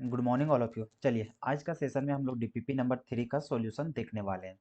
Good morning all of you. चलिए आज का सेशन में हम लोग डीपीपी नंबर 3 का सॉल्यूशन देखने वाले हैं।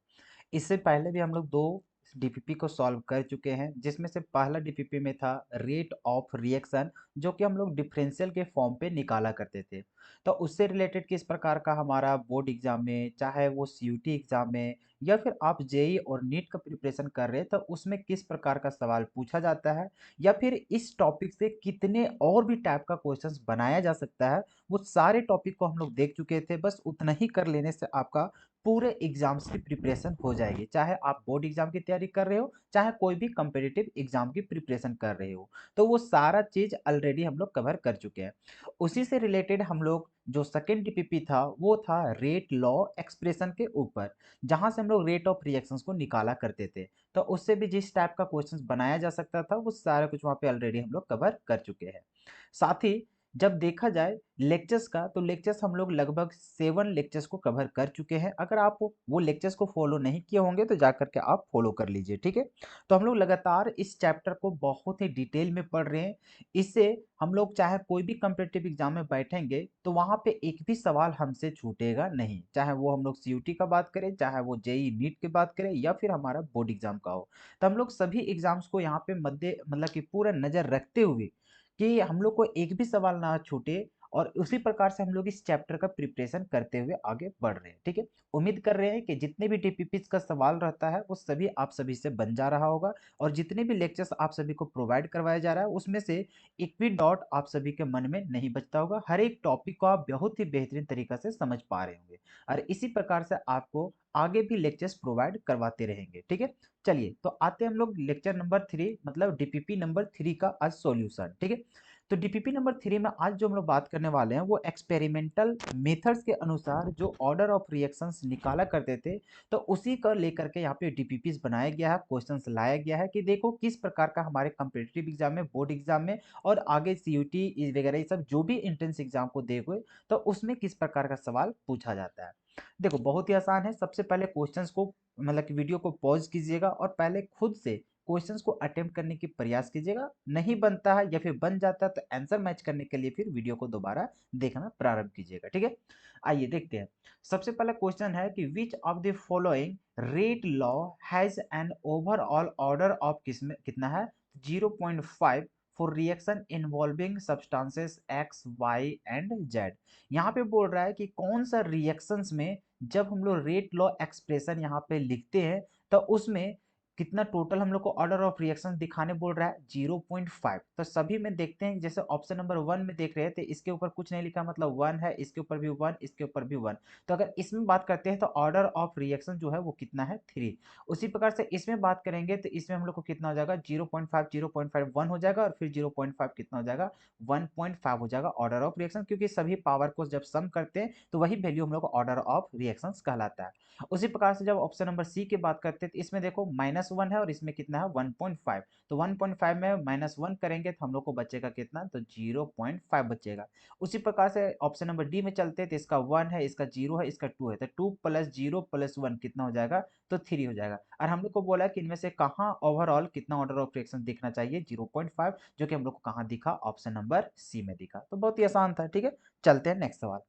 इससे पहले भी हम लोग दो डीपीपी को सॉल्व कर चुके हैं, जिसमें से पहला डीपीपी में था रेट ऑफ रिएक्शन, जो कि हम लोग डिफरेंशियल के फॉर्म पे निकाला करते थे। तो उससे रिलेटेड किस प्रकार का हमारा बोर्ड एग्जाम में, चाहे वो सीयूटी एग्जाम में या फिर आप जेई और नीट का प्रिपरेशन कर रहे हैं, तो उसमें किस प्रकार का सवाल पूछा जाता है या फिर इस टॉपिक से कितने और भी टाइप का क्वेश्चंस बनाया जा सकता है, वो सारे टॉपिक को हम लोग देख चुके थे। बस उतना ही कर लेने से आपका पूरे एग्जाम्स की प्रिपरेशन हो जाएगी, चाहे आप बोर्ड एग्जाम की तैयारी कर रहे हो, चाहे कोई भी कम्पिटिटिव एग्जाम की प्रिपरेशन कर रहे हो। तो वो सारा चीज ऑलरेडी हम लोग कवर कर चुके हैं। उसी से रिलेटेड हम लोग जो सेकेंड डीपीपी था वो था रेट लॉ एक्सप्रेशन के ऊपर, जहां से हम लोग रेट ऑफ रिएक्शंस को निकाला करते थे। तो उससे भी जिस टाइप का क्वेश्चंस बनाया जा सकता था वो सारा कुछ वहां पे ऑलरेडी हम लोग कवर कर चुके हैं। साथ ही जब देखा जाए लेक्चर्स का, तो लेक्चर्स हम लोग लगभग 7 लेक्चर्स को कवर कर चुके हैं। अगर आप वो लेक्चर्स को फॉलो नहीं किए होंगे तो जा करके आप फॉलो कर लीजिए, ठीक है। तो हम लोग लगातार इस चैप्टर को बहुत ही डिटेल में पढ़ रहे हैं। इससे हम लोग चाहे कोई भी कम्पिटिटिव एग्जाम में बैठेंगे तो वहां पे एक भी सवाल हमसे छूटेगा नहीं, चाहे वो हम लोग सीयूटी का बात करें, चाहे वो जेई नीट की बात करें या फिर हमारा बोर्ड एग्जाम का हो। तो हम लोग सभी एग्जाम्स को यहाँ पे मध्य मतलब कि पूरा नजर रखते हुए कि हम लोग को एक भी सवाल ना छूटे, और उसी प्रकार से हम लोग इस चैप्टर का प्रिपरेशन करते हुए आगे बढ़ रहे हैं, ठीक है। उम्मीद कर रहे हैं कि जितने भी डीपीपीस का सवाल रहता है वो सभी आप सभी से बन जा रहा होगा, और जितने भी लेक्चर्स आप सभी को प्रोवाइड करवाया जा रहा है उसमें से एक भी डॉट आप सभी के मन में नहीं बचता होगा। हर एक टॉपिक को आप बहुत ही बेहतरीन तरीका से समझ पा रहे होंगे, और इसी प्रकार से आपको आगे भी लेक्चर्स प्रोवाइड करवाते रहेंगे, ठीक है। चलिए तो आते हैं हम लोग लेक्चर नंबर 3 मतलब डीपीपी नंबर 3 का आज सॉल्यूशन, ठीक है। तो डीपीपी नंबर 3 में आज जो हम लोग बात करने वाले हैं वो एक्सपेरिमेंटल मेथड्स के अनुसार जो ऑर्डर ऑफ रिएक्शंस निकाला करते थे, तो उसी का लेकर के यहाँ पे डीपीपीस बनाया गया है, क्वेश्चंस लाया गया है कि देखो किस प्रकार का हमारे कम्पिटिटिव एग्जाम में, बोर्ड एग्जाम में और आगे सीयूटी वगैरह ये सब जो भी एंट्रेंस एग्जाम को देखो तो उसमें किस प्रकार का सवाल पूछा जाता है। देखो बहुत ही आसान है। सबसे पहले क्वेश्चंस को मतलब कि वीडियो को पॉज कीजिएगा और पहले खुद से क्वेश्चंस को अटेम्प्ट करने की प्रयास कीजिएगा। नहीं बनता है या फिर बन जाता है तो आंसर मैच करने के लिए फिर वीडियो को दोबारा देखना प्रारंभ कीजिएगा, ठीक है। आइए देखते हैं। सबसे पहला क्वेश्चन है कि which of the following rate law has an overall order of कितना है 0.5 for reaction involving substances X Y and Z. यहाँ पे बोल रहा है कि कौन सा रिएक्शंस में जब हम लोग रेट लॉ एक्सप्रेशन यहाँ पे लिखते हैं तो उसमें कितना टोटल हम लोग को ऑर्डर ऑफ रिएक्शन दिखाने बोल रहा है 0.5। तो सभी में देखते हैं, जैसे ऑप्शन नंबर 1 में देख रहे थे इसके ऊपर कुछ नहीं लिखा मतलब 1 है, इसके ऊपर भी 1, इसके ऊपर भी 1। तो अगर इसमें बात करते हैं तो ऑर्डर ऑफ रिएक्शन जो है वो कितना है 3। उसी प्रकार से इसमें बात करेंगे तो इसमें हम लोग को कितना हो जाएगा 0.5 0.5 1 हो जाएगा, और फिर 0.5 कितना हो जाएगा 1.5 हो जाएगा ऑर्डर ऑफ रिएक्शन, क्योंकि सभी पावर को जब सम करते हैं तो वही वैल्यू हम लोग को ऑर्डर ऑफ रिएक्शन कहलाता है। उसी प्रकार से जब ऑप्शन नंबर सी की बात करते हैं तो इसमें देखो -1 है और इसमें कितना है 1.5। तो 1.5 में -1 करेंगे तो हम लोग को बचेगा कितना, तो 0.5 बचेगा। उसी प्रकार से ऑप्शन नंबर डी में चलते हैं तो इसका 1 है, इसका 0 है, इसका 2 है, तो 2 + 0 + 1 कितना हो जाएगा, तो 3 हो जाएगा। और हम लोग को बोला कि इनमें से कहाँ ओवरऑल कितना ऑर्डर ऑफ रिएक्शन दिखना चाहिए 0.5, जो कि हम लोग को कहाँ दिखा, ऑप्शन नंबर सी में दिखा। तो बहुत ही आसान था, ठीक है। चलते हैं नेक्स्ट सवाल।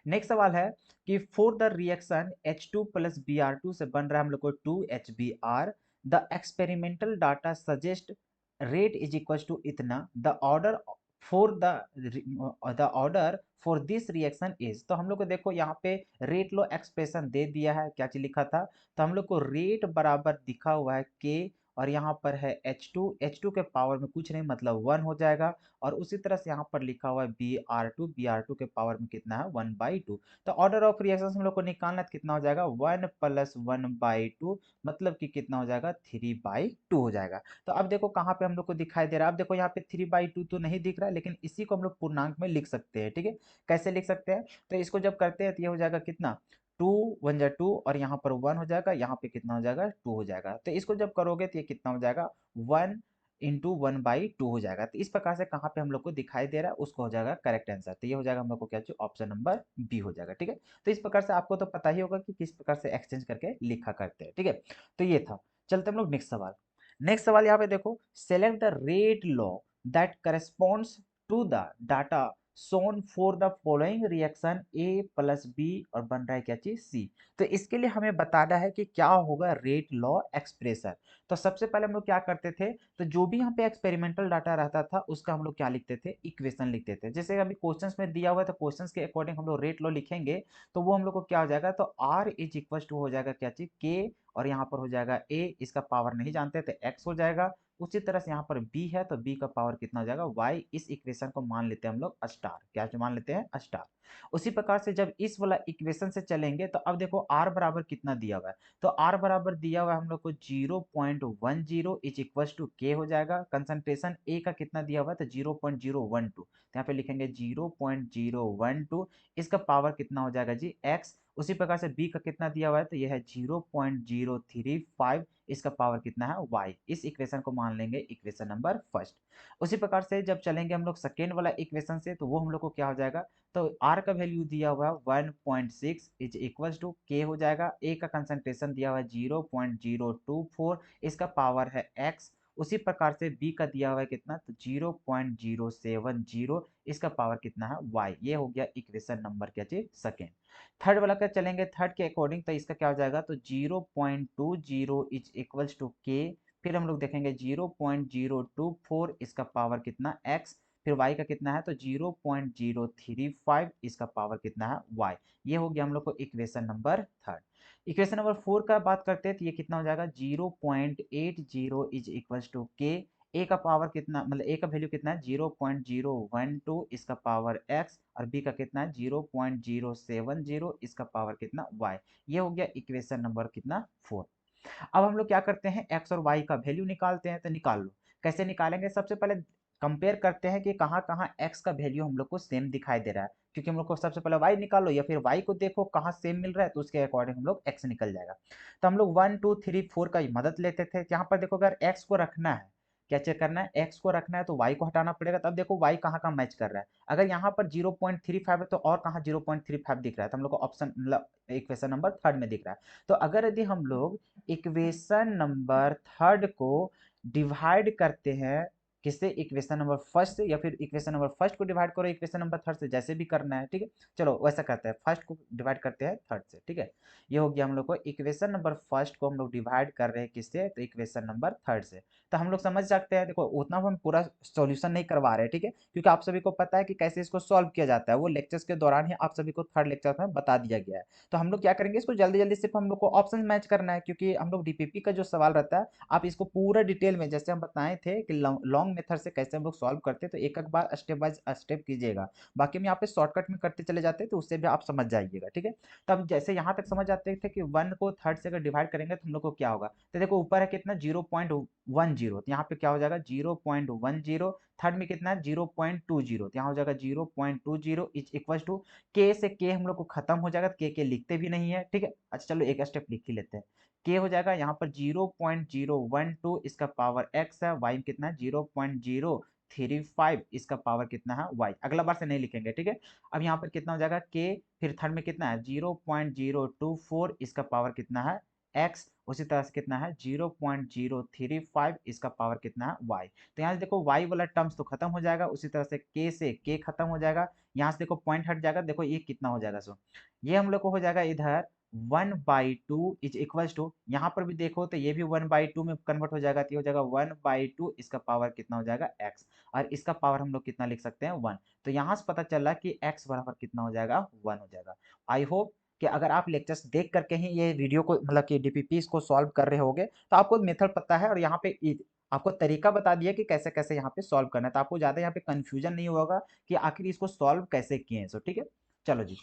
नेक्स्ट सवाल है कि for the reaction H2 + Br2 से बन रहा है हम लोग को 2HBr, the experimental data suggest rate is equal to इतना, the order for the order for this reaction is. तो हम लोग को देखो यहाँ पे रेट लो एक्सप्रेशन दे दिया है, क्या चीज लिखा था, तो हम लोग को रेट बराबर दिखा हुआ है के, और यहाँ पर है H2 के पावर में कुछ नहीं मतलब 1 हो जाएगा, और उसी तरह से यहाँ पर लिखा हुआ है Br2 के पावर में कितना है 1/2। तो ऑर्डर ऑफ रिएक्शन हम लोग को निकालना है, कितना हो जाएगा 1 + 1/2, मतलब कि कितना हो जाएगा 3/2 हो जाएगा। तो अब देखो कहाँ पे हम लोग को दिखाई दे रहा है, अब देखो यहाँ पे 3/2 तो नहीं दिख रहा है, लेकिन इसी को हम लोग पूर्णांक में लिख सकते हैं, ठीक है। कैसे लिख सकते हैं, तो इसको जब करते हैं तो ये हो जाएगा कितना 2 1 जा 2, और यहाँ पर 1 हो जाएगा, यहाँ पे कितना हो जाएगा 2 हो जाएगा। तो इसको जब करोगे तो ये कितना हो जाएगा 1 इंटू 1/2 हो जाएगा। तो इस प्रकार से कहाँ पे हम लोग को दिखाई दे रहा है उसको हो जाएगा करेक्ट आंसर। तो ये हो जाएगा हम लोग को क्या चाहिए, ऑप्शन नंबर बी हो जाएगा, ठीक है। तो इस प्रकार से आपको तो पता ही होगा कि किस प्रकार से एक्सचेंज करके लिखा करते हैं, ठीक है। तो ये था। चलते हम लोग नेक्स्ट सवाल। नेक्स्ट सवाल यहाँ पे देखो, select the rate law that corresponds to the data shown for the following reaction A plus B और बन रहा है क्या चीज सी। तो इसके लिए हमें बताना है कि क्या होगा रेट लॉ एक्सप्रेशन। तो सबसे पहले हम लोग क्या करते थे, तो जो भी यहाँ पे एक्सपेरिमेंटल डाटा रहता था उसका हम लोग क्या लिखते थे, इक्वेशन लिखते थे। जैसे अभी क्वेश्चंस में दिया हुआ है तो क्वेश्चंस के अकॉर्डिंग हम लोग रेट लॉ लिखेंगे, तो वो हम लोग को क्या हो जाएगा, तो आर इज इक्वल टू हो जाएगा क्या चीज के, और यहाँ पर हो जाएगा ए, इसका पावर नहीं जानते तो एक्स हो जाएगा। उसी तरह से यहाँ पर b है तो b का पावर कितना हो जाएगा y। इस इक्वेशन को मान लेते हैं हम लोग स्टार, क्या मान लेते हैं स्टार। उसी प्रकार से जब इस वाला इक्वेशन से चलेंगे तो अब देखो r बराबर कितना दिया हुआ है, तो r बराबर दिया हुआ है हम लोग को 0.10 इज इक्वल टू के हो जाएगा। कंसंट्रेशन a का कितना दिया हुआ है, तो 0.012, तो यहाँ पे लिखेंगे 0.012, इसका पावर कितना हो जाएगा जी x। उसी प्रकार से b का कितना दिया हुआ है, तो यह है 0.035, इसका पावर कितना है y। इस इक्वेशन को मान लेंगे इक्वेशन नंबर फर्स्ट। उसी प्रकार से जब चलेंगे हम लोग सेकेंड वाला इक्वेशन से, तो वो हम लोग को क्या हो जाएगा, तो r का वैल्यू दिया हुआ है 1.6 इज इक्वल टू के हो जाएगा। a का कंसंट्रेशन दिया हुआ है 0.024, इसका पावर है x। उसी प्रकार से b का दिया हुआ है कितना, तो 0.070, इसका पावर कितना है y। ये हो गया इक्वेशन नंबर क्या चीज सेकेंड। थर्ड वाला का चलेंगे थर्ड के अकॉर्डिंग, तो इसका क्या हो जाएगा, तो 0.20 इज इक्वल टू के, फिर हम लोग देखेंगे 0.024, इसका पावर कितना x, फिर y का कितना है, तो 0.035, इसका पावर कितना है y। ये हो गया हम लोग को equation number third. Equation number four का बात करते हैं तो ये कितना हो जाएगा, 0.80 इज इक्वल टू के, ए का पावर कितना, मतलब ए का वैल्यू कितना है 0.012, इसका पावर x, और बी का कितना है 0.070, इसका पावर कितना y। ये हो गया इक्वेशन नंबर कितना फोर। अब हम लोग क्या करते हैं, एक्स और वाई का वैल्यू निकालते हैं, तो निकाल लो। कैसे निकालेंगे, सबसे पहले कंपेयर करते हैं कि कहाँ कहाँ एक्स का वैल्यू हम लोग को सेम दिखाई दे रहा है, क्योंकि हम लोग को सबसे पहले वाई निकालो या फिर वाई को देखो कहाँ सेम मिल रहा है, तो उसके अकॉर्डिंग हम लोग एक्स निकल जाएगा। तो हम लोग 1 2 3 4 का मदद लेते थे। यहाँ पर देखो अगर एक्स को रखना है, क्या चेक करना है, एक्स को रखना है तो वाई को हटाना पड़ेगा। तब देखो वाई कहाँ कहाँ मैच कर रहा है, अगर यहाँ पर 0.35 है तो और कहाँ 0.35 दिख रहा है, तो हम लोग को ऑप्शन मतलब इक्वेशन नंबर थर्ड में दिख रहा है। तो अगर यदि हम लोग इक्वेशन नंबर थर्ड को डिवाइड करते हैं किससे, इक्वेशन नंबर फर्स्ट से, या फिर इक्वेशन नंबर फर्स्ट को डिवाइड करो इक्वेशन नंबर थर्ड से, जैसे भी करना है, ठीक है। चलो वैसा करते हैं, फर्स्ट को डिवाइड करते हैं थर्ड से, ठीक है। ये हो गया हम लोग को इक्वेशन नंबर फर्स्ट को हम लोग डिवाइड कर रहे हैं किससे, तो इक्वेशन नंबर थर्ड से। तो हम लोग समझ सकते हैं, देखो उतना हम पूरा सॉल्यूशन नहीं करवा रहे हैं, ठीक है, क्योंकि आप सभी को पता है कि कैसे इसको सॉल्व किया जाता है, वो लेक्चर्स के दौरान ही आप सभी को थर्ड लेक्चर में बता दिया गया है। तो हम लोग क्या करेंगे, इसको जल्दी जल्दी सिर्फ हम लोग को ऑप्शन मैच करना है, क्योंकि हम लोग डीपीपी का जो सवाल रहता है आप इसको पूरा डिटेल में, जैसे हम बताए थे कि लॉन्ग मेथड से कैसे हम लोग सॉल्व करते हैं, तो एक एक बार स्टेप बाय स्टेप कीजिएगा। बाकी हम यहाँ पे शॉर्टकट में करते चले जाते हैं, तो उससे भी आप समझ जाइएगा, ठीक है। तब जैसे यहाँ तक समझ आते थे कि वन को थर्ड से अगर डिवाइड करेंगे तो हम लोग को क्या होगा, तो देखो ऊपर है कितना 0.10, तो यहाँ पे क्या हो जाएगा 0.10, थर्ड में कितना है 0.20, तो यहाँ हो जाएगा 0.20 इज इक्वल टू के, से के हम लोग को खत्म हो जाएगा, के लिखते भी नहीं है, ठीक है। अच्छा चलो एक स्टेप लिख ही लेते हैं, के हो जाएगा यहाँ पर 0.012, इसका पावर x है, y कितना है 0.035, इसका पावर कितना है y। अगला बार से नहीं लिखेंगे, ठीक है। अब यहाँ पर कितना हो जाएगा के, फिर थर्ड में कितना है 0.024, इसका पावर कितना है x। उसी तरह से कितना है 0.035, इसका पावर कितना है y। तो यहाँ से देखो y वाला टर्म्स तो खत्म हो जाएगा, उसी तरह से k से k खत्म हो जाएगा, यहाँ से देखो पॉइंट हट जाएगा, देखो ये कितना हो जाएगा, सो ये हम लोग को हो जाएगा इधर 1/2 इज इक्वल टू, यहाँ पर भी देखो तो ये भी 1/2 में कन्वर्ट हो जाएगा, तो ये हो जाएगा 1/2, इसका पावर कितना हो जाएगा x, और इसका पावर हम लोग कितना लिख सकते हैं 1। तो यहाँ से पता चला कि x बराबर कितना हो जाएगा 1 हो जाएगा। आई होप कि अगर आप लेक्चर्स देख करके ही ये वीडियो को मतलब कि डीपीपी को सॉल्व कर रहे होगे तो आपको मेथड पता है, और यहाँ पे आपको तरीका बता दिया कि कैसे कैसे यहाँ पे सॉल्व करना है, तो आपको ज्यादा यहाँ पे कंफ्यूजन नहीं होगा कि आखिर इसको सॉल्व कैसे किए हैं, सो ठीक है। चलो जी,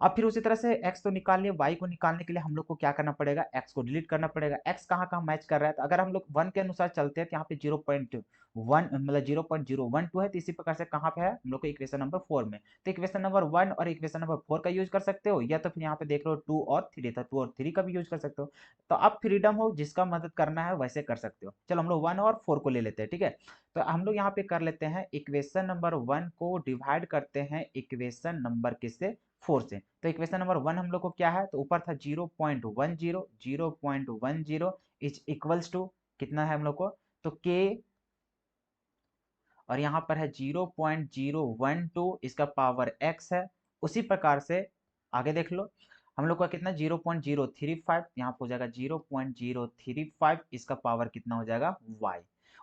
अब फिर उसी तरह से x तो निकाल लिए, y को निकालने के लिए हम लोग को क्या करना पड़ेगा, x को डिलीट करना पड़ेगा। x कहाँ कहाँ मैच कर रहा है, तो अगर हम लोग 1 के अनुसार चलते हैं तो यहाँ पे 0.1 मतलब 0.012 है, तो इसी प्रकार से कहाँ पे है हम लोग को इक्वेशन नंबर 4 में। तो इक्वेशन नंबर 1 और इक्वेशन नंबर 4 का यूज कर सकते हो, या तो फिर यहाँ पे देख लो 2 और 3 था, 2 और 3 का भी यूज कर सकते हो। तो आप फ्रीडम हो, जिसका मदद करना है वैसे कर सकते हो। चलो हम लोग 1 और 4 को ले लेते हैं, ठीक है। तो हम लोग यहाँ पे कर लेते हैं, इक्वेशन नंबर 1 को डिवाइड करते हैं इक्वेशन नंबर किससे 4 से। तो इक्वेशन नंबर 1 हम लोग को क्या है, तो ऊपर था 0.10 इज इक्वल्स टू कितना है हम लोग को, तो के और यहाँ पर है 0.012 इसका पावर x है। उसी प्रकार से आगे देख लो, हम लोग का कितना 0.035, यहाँ पर हो जाएगा 0.035 इसका पावर कितना हो जाएगा y।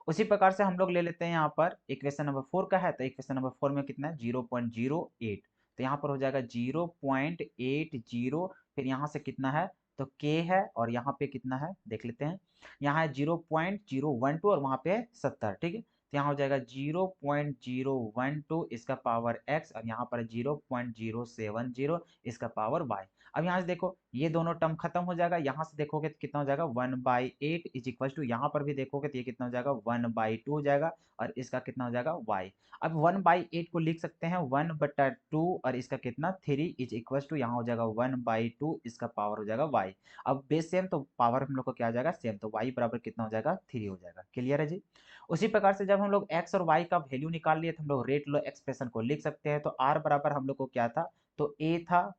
उसी प्रकार से हम लोग ले लेते हैं यहाँ पर इक्वेशन नंबर 4 का है, तो इक्वेशन नंबर 4 में कितना है 0.08, तो यहाँ पर हो जाएगा 0.80, फिर यहाँ से कितना है तो k है, और यहाँ पे कितना है देख लेते हैं, यहाँ है 0.012 और वहाँ पे है 70, ठीक है, तो यहाँ हो जाएगा 0.012 इसका पावर x, और यहाँ पर 0.070 इसका पावर y। अब यहाँ से देखो ये दोनों टर्म खत्म हो जाएगा, यहाँ से देखोगे तो कितना हो जाएगा 1/8 इज इक्वल टू, यहाँ पर भी देखोगे तो ये कितना हो जाएगा 1/2 हो जाएगा, और इसका कितना हो जाएगा y। अब 1/8 को लिख सकते हैं 1/2, और इसका कितना 3 इज इक्वल टू, यहाँ हो जाएगा 1/2 इसका पावर हो जाएगा y। अब बेस सेम तो पावर हम लोग को क्या आ जाएगा सेम, तो y बराबर कितना हो जाएगा 3 हो जाएगा। क्लियर है जी। उसी प्रकार से जब हम लोग x और y का वैल्यू निकाल लिए तो हम लोग रेट लॉ एक्सप्रेशन को लिख सकते हैं। तो r बराबर हम लोग को क्या था, तो a था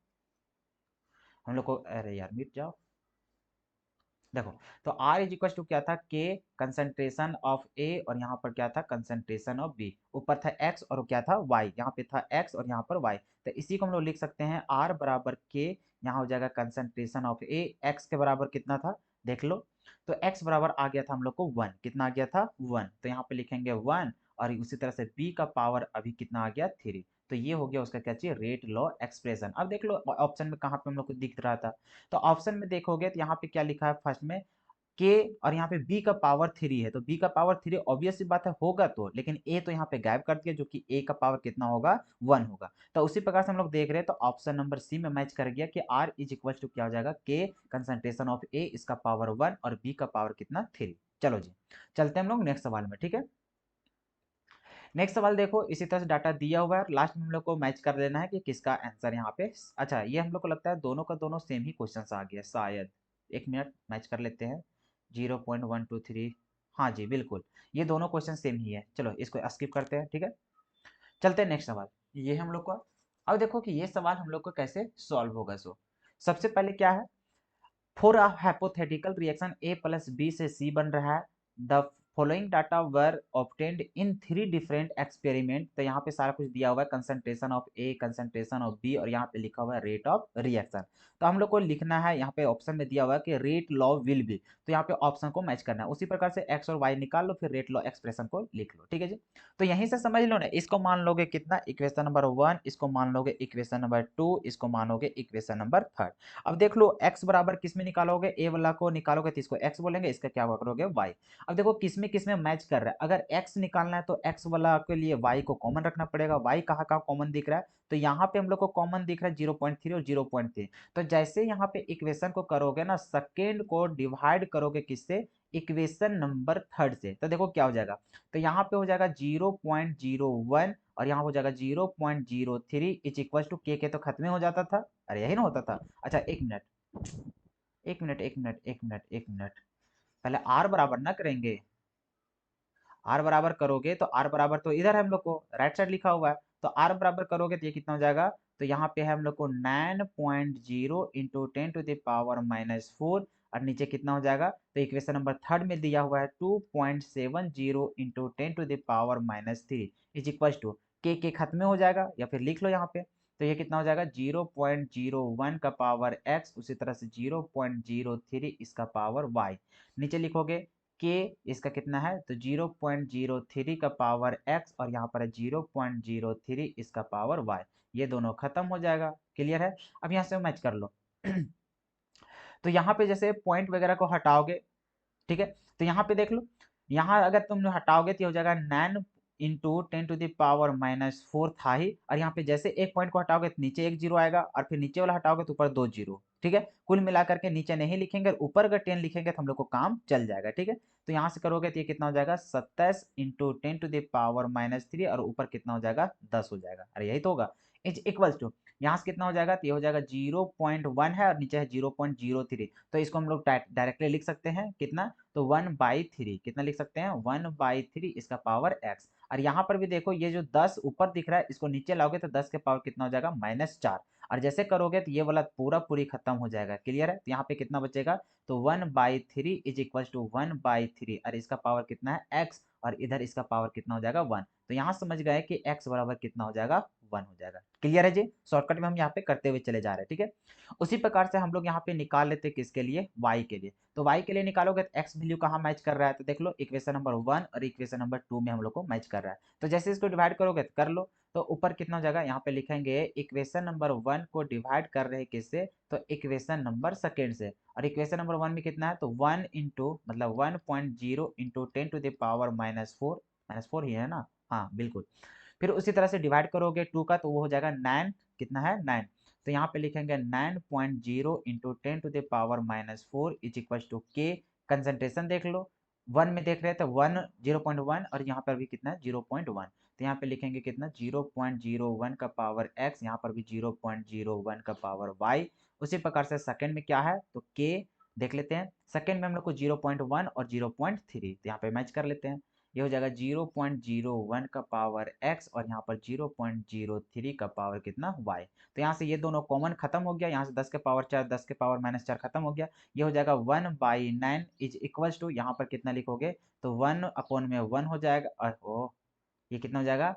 हम लोग को, अरे यार मिट जाओ, देखो तो R इज इक्वल टू क्या था K कंसंट्रेशन ऑफ A, और यहाँ पर क्या था कंसंट्रेशन ऑफ B, ऊपर था X और क्या था Y, यहाँ पे था X और यहाँ पर Y, तो इसी को हम लोग लिख सकते हैं R बराबर K, यहाँ हो जाएगा कंसंट्रेशन ऑफ A, X के बराबर कितना था देख लो, तो X बराबर आ गया था हम लोग को 1, कितना आ गया था 1, तो यहाँ पे लिखेंगे 1, और उसी तरह से B का पावर अभी कितना आ गया 3, तो ये हो गया उसका क्या चाहिए रेट लॉ एक्सप्रेशन। अब देख लो ऑप्शन में कहाँ पे हम लोग को दिख रहा था, तो ऑप्शन में देखोगे तो यहाँ पे क्या लिखा है फर्स्ट में के, और यहाँ पे बी का पावर 3 है, तो बी का पावर 3 ऑब्वियस सी बात है होगा तो, लेकिन ए तो यहाँ पे गायब कर दिया, जो कि ए का पावर कितना होगा 1 होगा। तो उसी प्रकार से हम लोग देख रहे हैं, तो ऑप्शन नंबर सी में मैच कर गया कि आर इज इक्वल टू क्या हो जाएगा के कंसंट्रेशन ऑफ ए इसका पावर 1 और बी का पावर कितना 3। चलो जी चलते हैं हम लोग नेक्स्ट सवाल में, ठीक है। नेक्स्ट सवाल देखो इसी तरह से डाटा दिया हुआ है, लास्ट में हम लोग को मैच कर लेना है कि किसका आंसर यहाँ पे, अच्छा ये हम लोग को लगता है दोनों का दोनों सेम ही क्वेश्चन आ गया शायद, एक मिनट मैच कर लेते हैं 0.123, हाँ जी बिल्कुल ये दोनों क्वेश्चन सेम ही है। चलो इसको स्किप करते हैं, ठीक है, चलते हैं नेक्स्ट सवाल। ये हम लोग को अब देखो कि ये सवाल हम लोग को कैसे सॉल्व होगा। सो सबसे पहले क्या है, for a hypothetical reaction A plus B से सी बन रहा है, the following data were obtained in 3 different experiment, तो यहाँ पे सारा कुछ दिया हुआ है concentration of A, concentration of B, और यहाँ पे लिखा हुआ है रेट ऑफ रिएक्शन। तो हम लोग को लिखना है, यहाँ पे ऑप्शन में दिया हुआ है कि रेट लॉ विल बी, तो यहाँ पे ऑप्शन को मैच करना है, उसी प्रकार से एक्स और वाई निकाल लो, फिर रेट लॉ एक्सप्रेशन को लिख लो, ठीक है जी। तो यहीं से समझ लो ना, इसको मान लोगे कितना इक्वेशन नंबर 1, इसको मान लोगे इक्वेशन नंबर 2, इसको मानोगे इक्वेशन नंबर 3। अब देख लो x बराबर किस में निकालोगे, ए वाला को निकालोगे तो इसको x बोलेंगे, इसका क्या करोगे y। अब देखो किस में मैच कर रहा है, अगर x निकालना है तो x वाला के लिए y को कॉमन रखना पड़ेगा, y कहाँ कहाँ कॉमन दिख रहा है, तो यहाँ पे हम लोग को कॉमन दिख रहा है 0.3 और 0.3, तो जैसे यहाँ पे इक्वेशन को करोगे ना, सेकेंड को डिवाइड करोगे किससे, इक्वेशन नंबर 3 से, तो देखो क्या हो जाएगा, तो यहाँ पे हो जाएगा 0.01, और यहाँ हो जाएगा 0.03 इज इक्वल टू के तो खत्म हो जाता था, अरे यही ना होता था। अच्छा एक मिनट एक मिनट एक मिनट एक मिनट एक मिनट, पहले आर बराबर ना करेंगे, आर बराबर करोगे तो आर बराबर तो इधर है हम लोग को राइट साइड लिखा हुआ है, तो आर बराबर करोगे तो ये कितना हो जाएगा, तो यहाँ पे है हम लोग को 9.0 इंटू 10⁻⁻⁴, और नीचे कितना हो जाएगा, तो इक्वेशन नंबर 3 में दिया हुआ है 2.70 इंटू 10⁻³ इज इक्वल टू के खत्म हो जाएगा, या फिर लिख लो यहाँ पे, तो ये कितना हो जाएगा 0.01 का पावर x, उसी तरह से 0.03 इसका पावर y, नीचे लिखोगे के इसका कितना है, तो 0.03 का पावर x, और यहाँ पर है 0.03 इसका पावर y, ये दोनों खत्म हो जाएगा। क्लियर है, अब यहाँ से मैच कर लो तो यहाँ पे जैसे पॉइंट वगैरह को हटाओगे, ठीक है, तो यहाँ पे देख लो, यहाँ अगर तुम हटाओगे तो हो जाएगा 9 इंटू 10⁻⁻⁴ था ही, और यहाँ पे जैसे एक पॉइंट को हटाओगे तो नीचे एक जीरो आएगा, और फिर नीचे वाला हटाओगे तो ऊपर 2 जीरो, ठीक है, कुल मिलाकर के नीचे नहीं लिखेंगे, ऊपर अगर 10 लिखेंगे तो हम लोग को काम चल जाएगा, ठीक है। तो यहाँ से करोगे तो ये कितना हो जाएगा 27 इंटू 10⁻⁻³ और ऊपर कितना हो जाएगा 10 हो जाएगा, अरे यही तो होगा, इज इक्वल्स टू, यहाँ से कितना हो जाएगा, तो ये हो जाएगा 0.1 है और नीचे है 0.03, तो इसको हम लोग डायरेक्टली लिख सकते हैं कितना, तो 1/3, कितना लिख सकते हैं 1/3 इसका पावर x, और यहाँ पर भी देखो ये जो 10 ऊपर दिख रहा है इसको नीचे लाओगे तो 10 के पावर कितना हो जाएगा -4, और जैसे करोगे तो ये वाला पूरा पूरी खत्म हो जाएगा। क्लियर है, तो यहाँ पे कितना बचेगा, तो 1/3 इज इक्वल टू 1/3, और इसका पावर कितना है x, और इधर इसका पावर कितना हो जाएगा 1, तो यहाँ समझ गए कि x बराबर कितना हो जाएगा 1 हो जाएगा। क्लियर है जी? शॉर्टकट में हम यहाँ पे करते हुए चले जा रहे हैं, ठीक है। उसी प्रकार से हम लोग यहाँ पे निकाल लेते हैं किसके लिए, y के लिए। तो y के लिए निकालोगे तो x वैल्यू कहाँ मैच कर रहा है, तो देख लो इक्वेशन नंबर 1 और इक्वेशन नंबर 2 में हम लोग को मैच कर रहा है। तो जैसे इसको डिवाइड करोगे तो कर लो, तो ऊपर कितना हो जाएगा, यहाँ पे लिखेंगे इक्वेशन नंबर 1 को डिवाइड कर रहे हैं किससे, तो इक्वेशन नंबर सेकेंड से। और इक्वेशन नंबर 1 में कितना है, तो 1 इंटू मतलब 1.0 इंटू 10 टू द पावर -4, -4 ही है ना, हाँ बिल्कुल। फिर उसी तरह से डिवाइड करोगे 2 का, तो वो हो जाएगा 9, कितना है 9। तो यहाँ पे लिखेंगे 9.0 into 10 to the power -4 is equal to K. Concentration देख लो, 1 में देख रहे थे 1 0.1 और यहाँ पर भी कितना है 0.1। तो यहाँ पे लिखेंगे कितना 0.01 का पावर x, यहाँ पर भी 0.01 का पावर y। उसी प्रकार से सेकंड में क्या है, तो k देख लेते हैं। सेकंड में हम लोग को 0.1 और 0.3, तो यहाँ पे मैच कर लेते हैं। ये हो जाएगा 0.01 का पावर x और यहाँ पर 0.03 का पावर कितना y। तो यहाँ से ये दोनों कॉमन खत्म हो गया, यहाँ से 10 के पावर 4 10 के पावर -4 खत्म हो गया। ये हो जाएगा 1/9 इज इक्वल्स टू, यहाँ पर कितना लिखोगे, तो 1 अपॉन में 1 हो जाएगा और ओ ये कितना हो जाएगा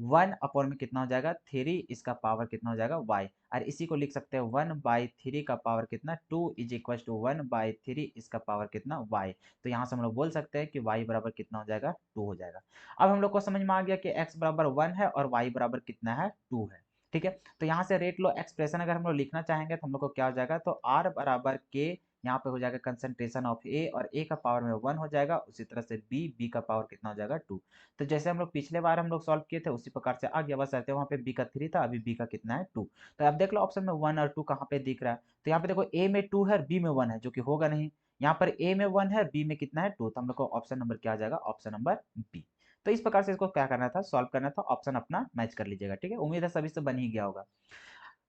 1 अपॉन में कितना हो जाएगा 3, इसका पावर कितना हो जाएगा y। और इसी को लिख सकते हैं 1/3 का पावर कितना 2 इज इक्वल टू 1/3 इसका पावर कितना y। तो यहाँ से हम लोग बोल सकते हैं कि y बराबर कितना हो जाएगा 2 हो जाएगा। अब हम लोग को समझ में आ गया कि x बराबर 1 है और y बराबर कितना है 2 है, ठीक है। तो यहाँ से रेट लो एक्सप्रेशन अगर हम लोग लिखना चाहेंगे तो हम लोग को क्या हो जाएगा, तो r बराबर k, यहाँ पे हो जाएगा कंसंट्रेशन ऑफ ए और ए का पावर में 1 हो जाएगा। उसी तरह से बी का पावर कितना हो जाएगा 2। तो जैसे हम लोग पिछले बार हम लोग सॉल्व किए थे उसी प्रकार से आ गया, बस रहते वहाँ पे बी का 3 था, अभी बी का कितना है 2। तो अब देख लो ऑप्शन में 1 और 2 कहाँ पे दिख रहा है, तो यहाँ पे देखो ए में 2 है और बी में 1 है, जो कि होगा नहीं। यहाँ पर ए में 1 है, बी में कितना है 2, तो हम लोग को ऑप्शन नंबर क्या आ जाएगा, ऑप्शन नंबर बी। तो इस प्रकार से इसको क्या करना था, सॉल्व करना था, ऑप्शन अपना मैच कर लीजिएगा, ठीक है। उम्मीद है सभी से बन ही गया होगा।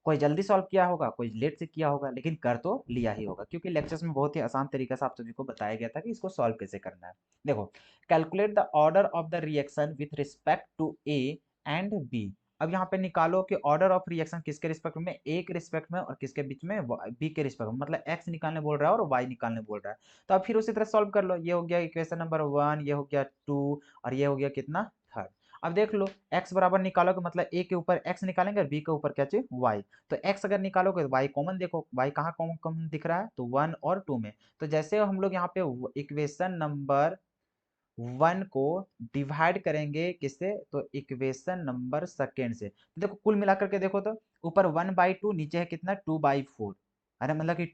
कोई जल्दी सॉल्व किया होगा, कोई लेट से किया होगा, लेकिन कर तो लिया ही होगा, क्योंकि लेक्चर्स में बहुत ही आसान तरीके से आप सभी को बताया गया था कि इसको सॉल्व कैसे करना है। देखो, calculate the order of the reaction with respect to A and B. अब यहाँ पे निकालो कि ऑर्डर ऑफ रिएक्शन किसके रिस्पेक्ट में, ए के रिस्पेक्ट में और किसके बीच में, बी के रिस्पेक्ट में, मतलब एक्स निकालने बोल रहा है और वाई निकालने बोल रहा है। तो अब फिर उसी तरह सॉल्व कर लो, ये हो गया इक्वेशन नंबर 1, ये हो गया 2 और ये हो गया कितना 3। अब देख लो x बराबर निकालोगे मतलब a के ऊपर x निकालेंगे और b के ऊपर क्या चाहिए y। तो x अगर निकालोगे तो y कॉमन, देखो y कहाँ कॉमन कॉमन दिख रहा है, तो 1 और 2 में। तो जैसे हम लोग यहाँ पे इक्वेशन नंबर 1 को डिवाइड करेंगे किससे, तो इक्वेशन नंबर सेकेंड से। तो देखो कुल मिलाकर के देखो तो ऊपर 1/2, नीचे है कितना 2/4। अरे मतलब कि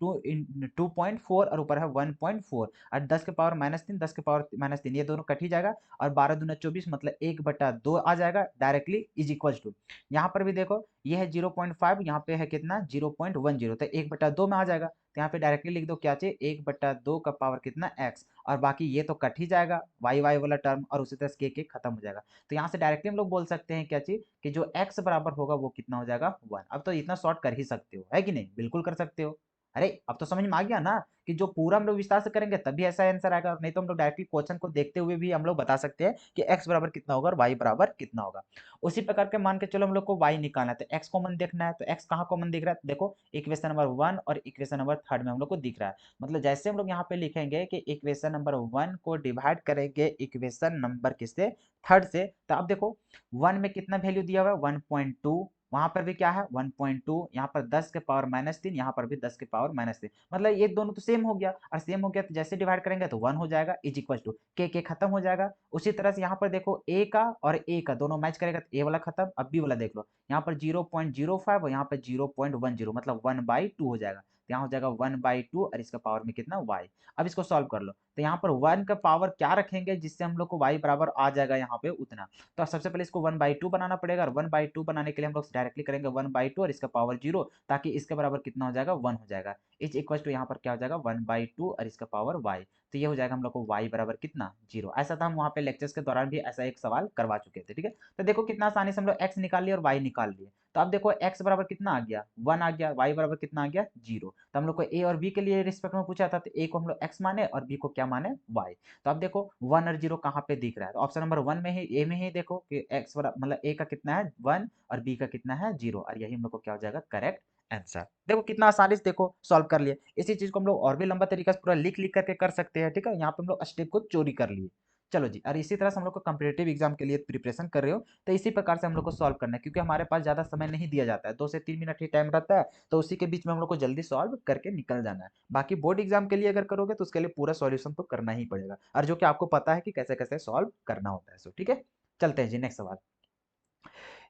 2.4 और ऊपर है 1.4 और 10 के पावर -3 10 के पावर -3 ये दोनों कट ही जाएगा और 12 दूना 24 मतलब 1/2 आ जाएगा डायरेक्टली इज इक्वल टू। यहाँ पर भी देखो ये है 0.5, यहाँ पे है कितना 0.10, तो 1/2 में आ जाएगा। तो यहाँ पे डायरेक्टली लिख दो क्या चाहिए 1/2 का पावर कितना x, और बाकी ये तो कट ही जाएगा वाई वाई वाला टर्म और उसी तरह से के खत्म हो जाएगा। तो यहाँ से डायरेक्टली हम लोग बोल सकते हैं क्या चीज कि जो x बराबर होगा वो कितना हो जाएगा 1। अब तो इतना शॉर्ट कर ही सकते हो, है कि नहीं, बिल्कुल कर सकते हो। अरे अब तो समझ में आ गया ना कि जो पूरा हम लोग विस्तार से करेंगे तभी ऐसा आंसर आएगा, नहीं तो हम लोग डायरेक्टली क्वेश्चन को देखते हुए भी हम लोग बता सकते हैं कि x बराबर कितना होगा और y बराबर कितना होगा। उसी प्रकार के मान के चलो हम लोग को y निकालना है, तो x कॉमन देखना है, तो x कहाँ कॉमन दिख रहा है, देखो इक्वेशन नंबर 1 और इक्वेशन नंबर 3 में हम लोग को दिख रहा है। मतलब जैसे हम लोग यहाँ पे लिखेंगे कि इक्वेशन नंबर 1 को डिवाइड करेंगे इक्वेशन नंबर किससे 3 से, तो अब देखो 1 में कितना वैल्यू दिया हुआ है 1.2, वहां पर भी क्या है 1.2, यहाँ पर 10 के पावर -3, यहाँ पर भी 10 के पावर -3, मतलब ये दोनों तो सेम हो गया, और सेम हो गया तो जैसे डिवाइड करेंगे तो 1 हो जाएगा इज इक्वल टू के खत्म हो जाएगा। उसी तरह से यहाँ पर देखो ए का और ए का दोनों मैच करेगा तो ए वाला खत्म। अब बी वाला देख लो, यहाँ पर 0.05 और यहाँ पर 0.10 मतलब 1/2 हो जाएगा। तो यहाँ हो जाएगा 1/2 और इसका पावर में कितना y। अब इसको सॉल्व कर लो, तो यहाँ पर 1 का पावर क्या रखेंगे जिससे हम लोग को y बराबर आ जाएगा यहाँ पे उतना। तो सबसे पहले इसको 1/2 बनाना पड़ेगा, और 1/2 बनाने के लिए हम लोग डायरेक्टली करेंगे 1/2 और इसका पावर 0, ताकि इसके बराबर कितना हो जाएगा 1 हो जाएगा। इज इक्वल टू यहाँ पर क्या हो जाएगा 1/2 और इसका पावर y। तो ये हो जाएगा हम लोग को y बराबर कितना 0। ऐसा था, हम वहाँ पे लेक्चर्स के दौरान भी ऐसा एक सवाल करवा चुके थे, ठीक है। तो देखो कितना आसानी से हम लोग x निकाल लिए और y निकाल लिए। तो अब देखो x बराबर कितना आ गया 1 आ गया, y बराबर कितना आ गया 0। तो हम लोग को a और b के लिए रिस्पेक्ट में पूछा था, तो a को हम लोग x माने और b को क्या माने y। तो अब देखो 1 और 0 कहाँ पे दिख रहा है, तो ऑप्शन नंबर 1 में ही a में ही देखो कि x बराबर मतलब a का कितना है 1 और b का कितना है 0, और यही हम लोग को क्या हो जाएगा करेक्ट आंसर। देखो कितना आसानी से देखो सॉल्व कर लिए। इसी चीज को हम लोग और भी लंबा तरीका से पूरा लिख लिख करके कर सकते हैं, ठीक है। यहाँ पे हम लोग स्टेप को चोरी कर लिए। चलो जी, और इसी तरह से हम लोग को कॉम्पिटिटिव एग्जाम के लिए प्रिपरेशन कर रहे हो तो इसी प्रकार से हम लोग को सॉल्व करना है, क्योंकि हमारे पास ज़्यादा समय नहीं दिया जाता है, 2 से 3 मिनट ही टाइम रहता है, तो उसी के बीच में हम लोग को जल्दी सॉल्व करके निकल जाना है। बाकी बोर्ड एग्जाम के लिए अगर करोगे तो उसके लिए पूरा सॉल्यूशन तो करना ही पड़ेगा, और जो कि आपको पता है कि कैसे-कैसे सॉल्व करना होता है। सो ठीक है, चलते हैं जी नेक्स्ट सवाल।